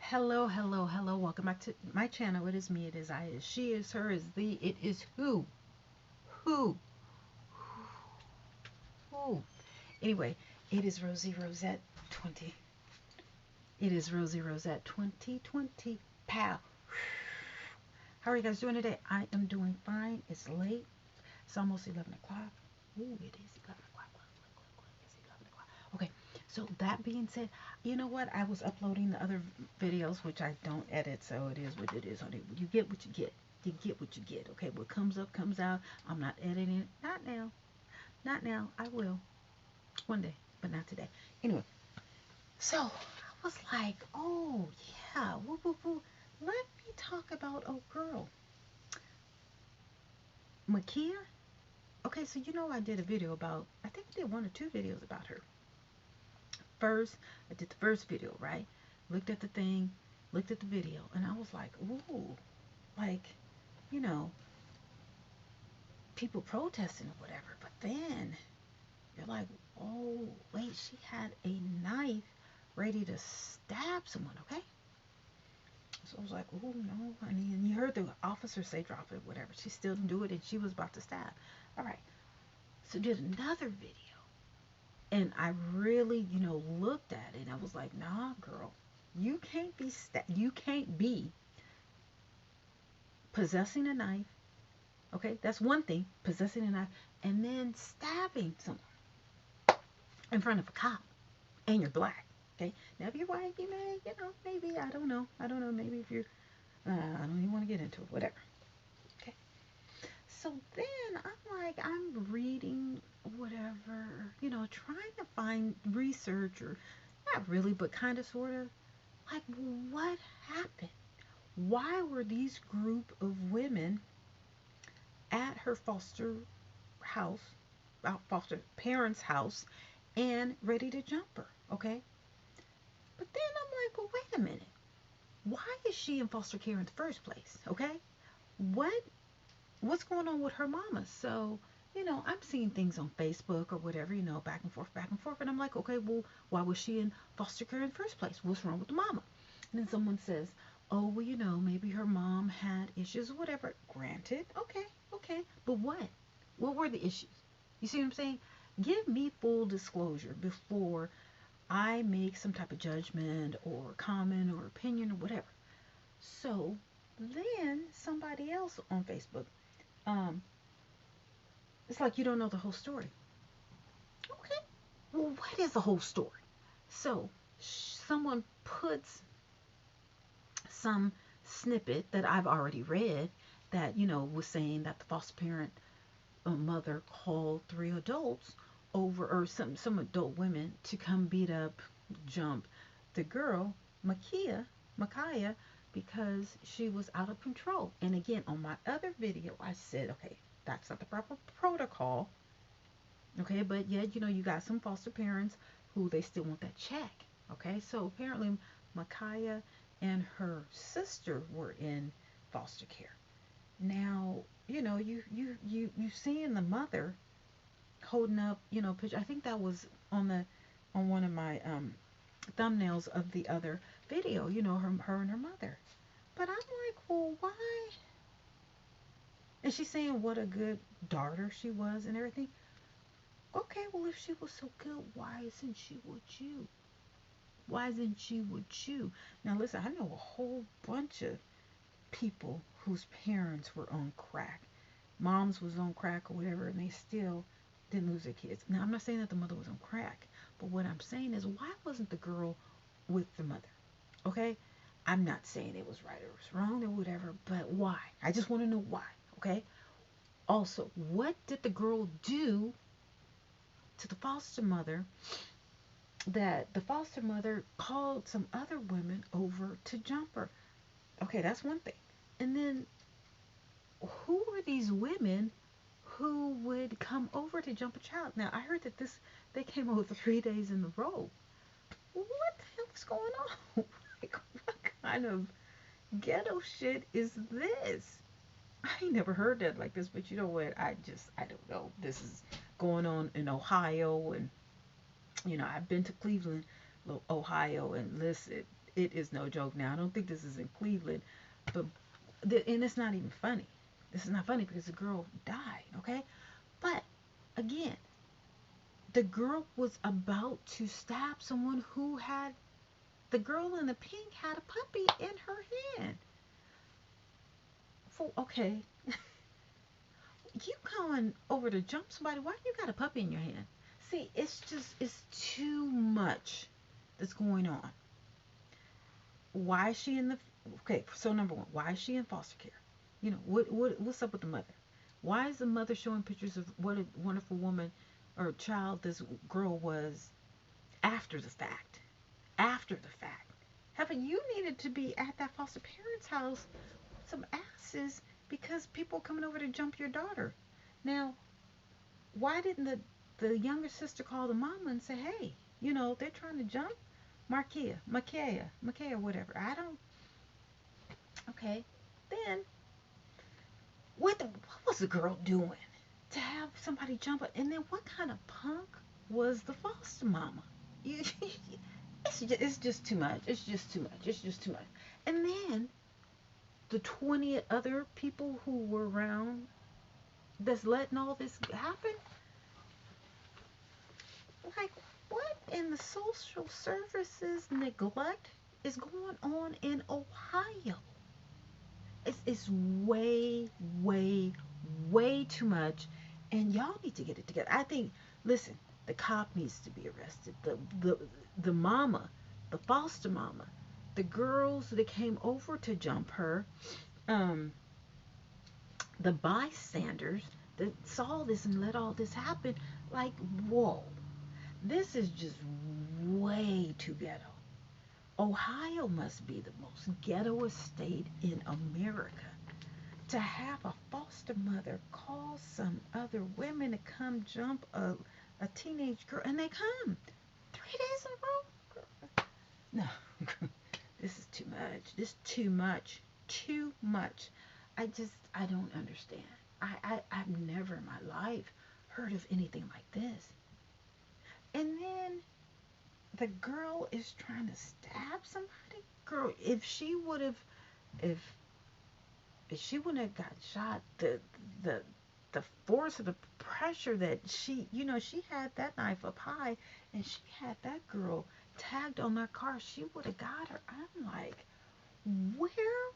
Hello, hello, hello. Welcome back to my channel. It is me, it is I, it is she, it is her, it is thee, it is who, who. Anyway, it is Rosie Rosette 20. It is Rosie Rosette 2020. Pow. How are you guys doing today? I am doing fine. It's late. It's almost 11 o'clock. Ooh, it is 11 o'clock. It's 11 o'clock. Okay, so that being said, you know what? I was uploading the other videos, which I don't edit, so it is what it is, honey. You get what you get. You get what you get, okay? What comes up, comes out. I'm not editing it. Not now. Not now. I will. One day, but not today. Anyway, so I was like, oh, yeah. Woo, woo, woo. Let me talk about, oh, girl. Makia. Okay, so you know I did a video about, I think I did one or two videos about her. First, I did the first video, right? Looked at the thing, looked at the video, and I was like, ooh, like, you know, people protesting or whatever. But then you're like, oh, wait, she had a knife ready to stab someone, okay? So I was like, oh, no, honey. And you heard the officer say drop it, whatever. She still didn't do it, and she was about to stab. All right. So did another video. And I really, looked at it and I was like, nah, girl, you can't be possessing a knife. Okay, that's one thing, possessing a knife, and then stabbing someone in front of a cop, and you're black. Okay, now if you're white, you may, maybe I don't know, maybe if you're, I don't even want to get into it, whatever. Okay, so then I'm like, I'm reading whatever, trying to find research or not really, but kind of sort of like what happened? Why were these group of women at her house, foster parents' house, and ready to jump her? Okay, but then I'm like, well, wait a minute. Why is she in foster care in the first place? Okay, what what's going on with her mama? So, I'm seeing things on Facebook or whatever, back and forth. And I'm like, okay, well, why was she in foster care in the first place? What's wrong with the mama? And then someone says, oh, well, maybe her mom had issues or whatever. Granted, okay, okay. But what? What were the issues? You see what I'm saying? Give me full disclosure before I make some type of judgment or comment or opinion or whatever. So then somebody else on Facebook, um, it's like you don't know the whole story. Okay. Well, what is the whole story? So someone puts some snippet that I've already read that, was saying that the foster parent mother called three adults over, or some adult women to come beat up, jump the girl, Micaiah, because she was out of control. And again, on my other video, I said, okay, that's not the proper protocol. Okay, but yet, you got some foster parents who they still want that check. Okay, so apparently Micaiah and her sister were in foster care. Now, you seeing the mother holding up, picture. I think that was on one of my thumbnails of the other video. Her and her mother. But I'm like, well, why? And she's saying what a good daughter she was and everything. Okay, well, if she was so good, why isn't she with you? Why isn't she with you? Now, listen, I know a whole bunch of people whose parents were on crack. Moms was on crack or whatever, and they still didn't lose their kids. Now, I'm not saying that the mother was on crack, but what I'm saying is, why wasn't the girl with the mother? Okay? I'm not saying it was right or it was wrong or whatever, but why? I just want to know why. Okay? Also, what did the girl do to the foster mother that the foster mother called some other women over to jump her? Okay, that's one thing. And then who were these women who would come over to jump a child? Now, I heard that they came over 3 days in a row. What the hell is going on? Like, what kind of ghetto shit is this? I ain't never heard that like this, but you know what? I don't know. This is going on in Ohio, and I've been to Cleveland, Ohio, and listen, it is no joke now. I don't think this is in Cleveland, but and it's not even funny. This is not funny because the girl died, okay? But again, the girl was about to stab someone who had the girl in the pink had a puppy in her hand. For okay, you going over to jump somebody? Why you got a puppy in your hand? See, it's too much that's going on. Why is she in the okay? So number one, why is she in foster care? You know what's up with the mother? Why is the mother showing pictures of what a wonderful woman or child this girl was after the fact? After the fact, haven't you needed to be at that foster parent's house with some asses because people coming over to jump your daughter? Now, why didn't the younger sister call the mama and say, hey, they're trying to jump Makaya, whatever. I don't. Okay. Then what was the girl doing to have somebody jump her? And then what kind of punk was the foster mama? You, it's just too much. It's just too much. It's just too much. And then the 20 other people who were around that's letting all this happen, like what in the social services neglect is going on in Ohio? It's way, way, way too much, and y'all need to get it together. I think. Listen, the cop needs to be arrested. The mama, the foster mama, the girls that came over to jump her, um, the bystanders that saw this and let all this happen. Like, whoa, this is just way too ghetto. Ohio must be the most ghettoest state in America. To have a foster mother call some other women to come jump a teenage girl, and they come 3 days in a row. No, this is too much. This is too much. Too much. I don't understand. I've never in my life heard of anything like this. And then the girl is trying to stab somebody. Girl, if if she wouldn't have got shot, the the force of the pressure that she had that knife up high, and she had that girl tagged on that car, she would have got her. I'm like, where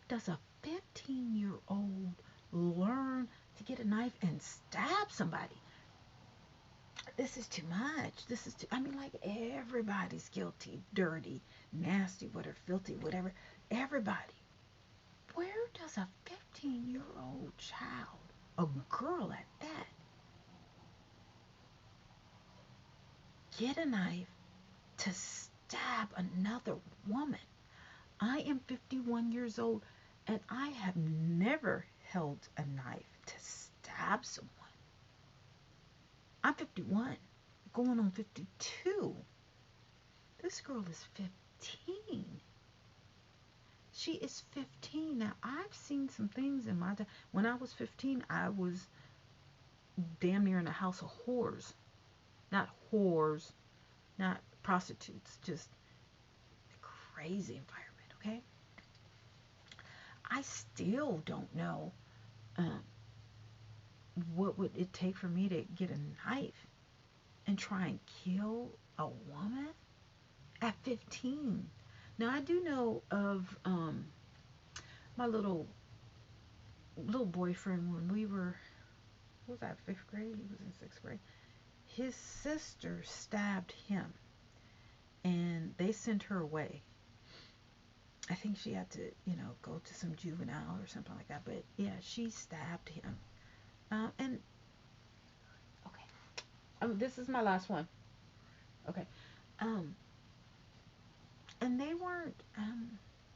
does a 15-year-old learn to get a knife and stab somebody? This is too much. This is too, I mean, like, everybody's guilty, dirty, nasty, whatever, filthy, whatever. Everybody. Where does a 15-year-old child, a girl at that, get a knife to stab another woman? I am 51 years old, and I have never held a knife to stab someone. I'm 51, going on 52. This girl is 15. She is 15. Now, I've seen some things in my time. When I was 15, I was damn near in a house of whores. Not whores, not prostitutes, just a crazy environment, okay? I still don't know what would it take for me to get a knife and try and kill a woman at 15. Now, I do know of my little boyfriend when we were, what was that, 5th grade? He was in 6th grade. His sister stabbed him, and they sent her away. I think she had to, go to some juvenile or something like that. But yeah, she stabbed him. And okay, this is my last one. Okay, um, and they weren't,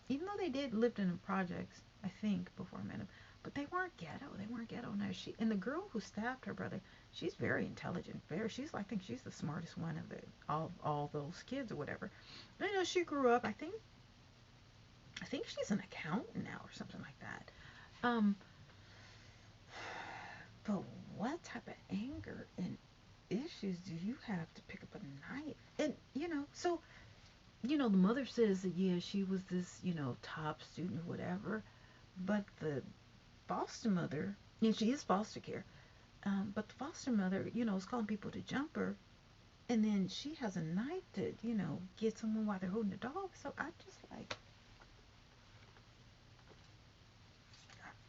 even though they did lived in the projects, I think before I met him, but they weren't ghetto. They weren't ghetto. No, and the girl who stabbed her brother, she's very intelligent. I think she's the smartest one of all those kids or whatever. She grew up. I think she's an accountant now or something like that. But what type of anger and issues do you have to pick up a knife? And so the mother says that, yeah, she was this, top student or whatever, but the foster mother, and she is foster care, but the foster mother, is calling people to jump her, and then she has a knife to, get someone while they're holding the dog. So I just like,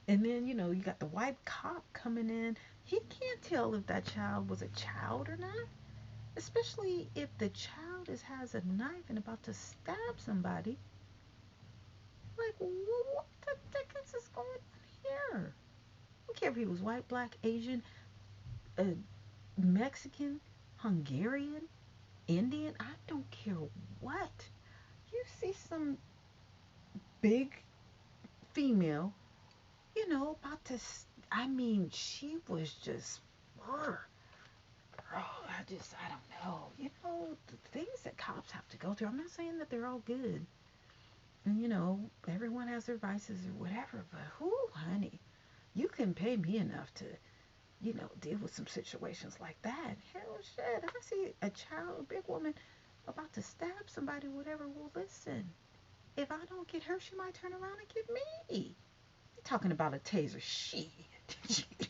and then, you got the white cop coming in. He can't tell if that child was a child or not, especially if the child has a knife and about to stab somebody. Like, what the dickens is going on here? I don't care if he was white, black, Asian, uh, Mexican, Hungarian, Indian. I don't care what. You see some big female, about to. I mean, she was just. Girl, I don't know. The things that cops have to go through. I'm not saying that they're all good. And, everyone has their vices or whatever, but who, honey, you can pay me enough to, deal with some situations like that. Hell shit. If I see a child, a big woman about to stab somebody, whatever, well, listen. If I don't get her, she might turn around and get me. You're talking about a taser. Shit.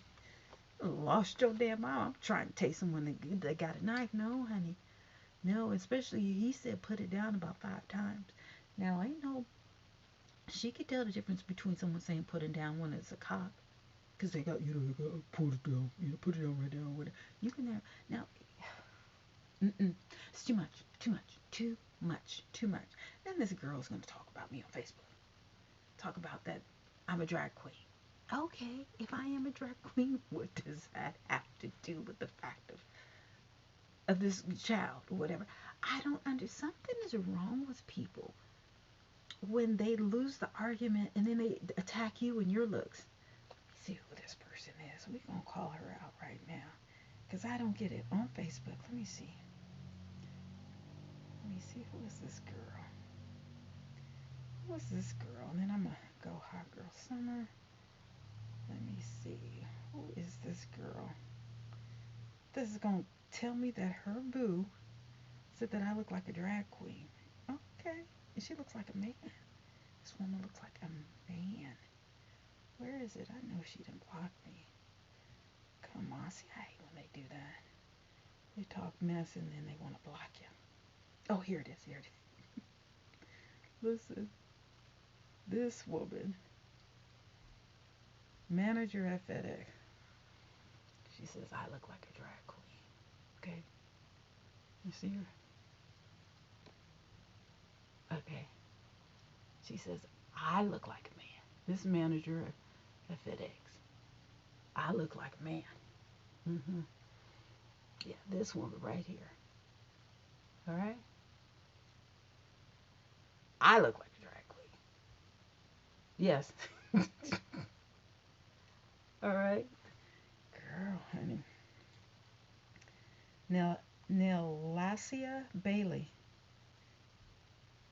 Lost your damn mind. I'm trying to tase someone that got a knife. No, honey. No, especially he said put it down about 5 times. Now, ain't no. She could tell the difference between someone saying put it down when it's a cop. Because they got, they got, put it down. Put it down right down. Whatever. You can have. Now, it's too much. Too much. Too much. Too much. Then this girl's going to talk about me on Facebook. Talk about that I'm a drag queen. Okay, if I am a drag queen, what does that have to do with the fact of this child or whatever? I don't understand. Something is wrong with people when they lose the argument and then they attack you and your looks. Let's see who this person is. We're going to call her out right now because I don't get it on Facebook. Let me see. Who is this girl? Who is this girl? And then I'm going to go Hot Girl Summer. Let me see. Who is this girl? This is going to tell me that her boo said that I look like a drag queen. Okay. And she looks like a man. This woman looks like a man. Where is it? I know she didn't block me. Come on. See, I hate when they do that. They talk mess and then they want to block you. Oh, here it is. Here it is. Listen. This woman, manager at FedEx, she says, I look like a drag queen. Okay? You see her? Okay. She says, I look like a man. This manager at FedEx, I look like a man. Mm-hmm. Yeah, this woman right here. All right? I look like a drag queen. Yes. All right? Girl, honey. Now, Nelasia Bailey.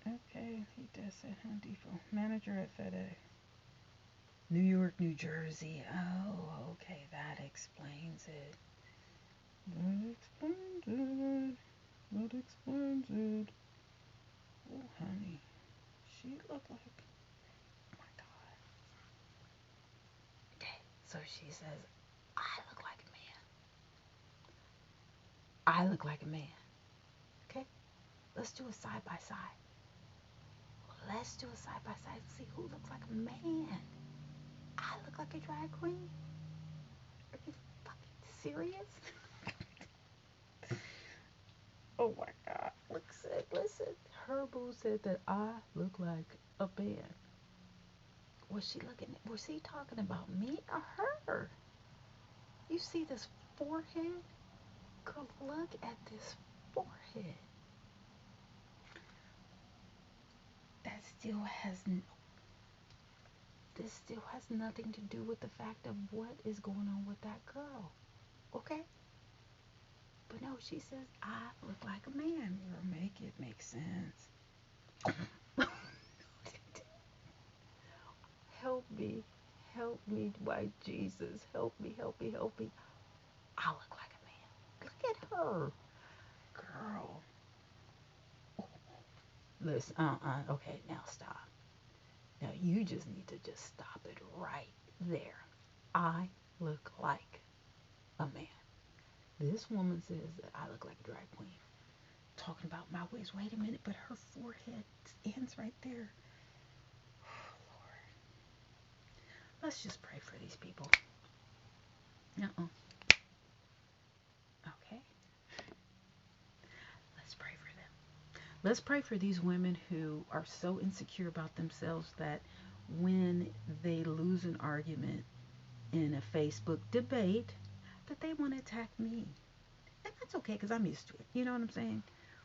Okay, he does at Home Depot. Manager at FedEx. New York, New Jersey. Oh, okay, that explains it. That explains it. That explains it. Oh, honey. She looked like. Oh, my God. Okay, so she says, I look like a man. I look like a man. Okay? Let's do a side by side. Let's do a side by side. See who looks like a man. I look like a drag queen. Are you fucking serious? Oh my God. Listen. Her boo said that I look like a man. Was she talking about me or her? You see this forehead? Girl, look at this forehead. That still has this still has nothing to do with the fact of what is going on with that girl. Okay? But no, she says, I look like a man. Girl, make it make sense. Help me, white Jesus. Help me. I look like a man. Look at her. Girl. Listen, okay, now stop. Now you just need to just stop it right there. I look like a man. This woman says that I look like a drag queen. Talking about my waist. Wait a minute, but her forehead ends right there. Lord. Let's just pray for these people. Uh-uh. Okay. Let's pray for them. Let's pray for these women who are so insecure about themselves that when they lose an argument in a Facebook debate, that they want to attack me. And that's okay because I'm used to it. You know what I'm saying?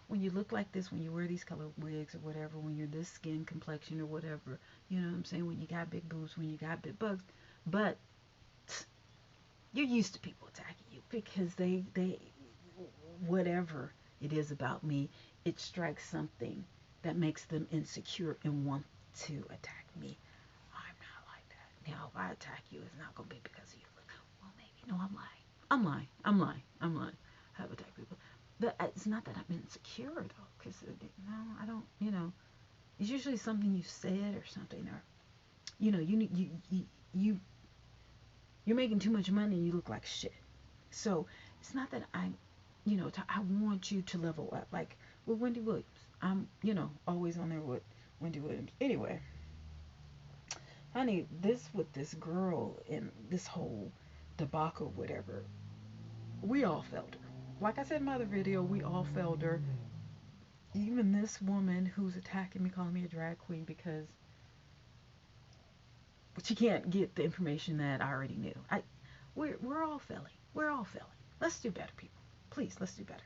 When you look like this, when you wear these color wigs or whatever, when you're this skin complexion or whatever, you know what I'm saying? When you got big boobs, when you got big bugs. But you're used to people attacking you because they whatever it is about me, it strikes something that makes them insecure and want to attack me. I'm not like that. Now, if I attack you, it's not going to be because of you. Well, maybe. No, I'm lying. I'm lying. I'm lying. I'm lying. I have attacked people. But it's not that I'm insecure, though. Because, no, I don't, it's usually something you said or something. Or, you, you're making too much money and you look like shit. So it's not that I want you to level up. Like with Wendy Williams. I'm, always on there with Wendy Williams. Anyway, honey, this with this girl and this whole debacle, whatever, we all felt her. Like I said in my other video, we all felt her. Even this woman who's attacking me, calling me a drag queen because she can't get the information that I already knew. We're all failing. We're all failing. Let's do better, people. Please, let's do better.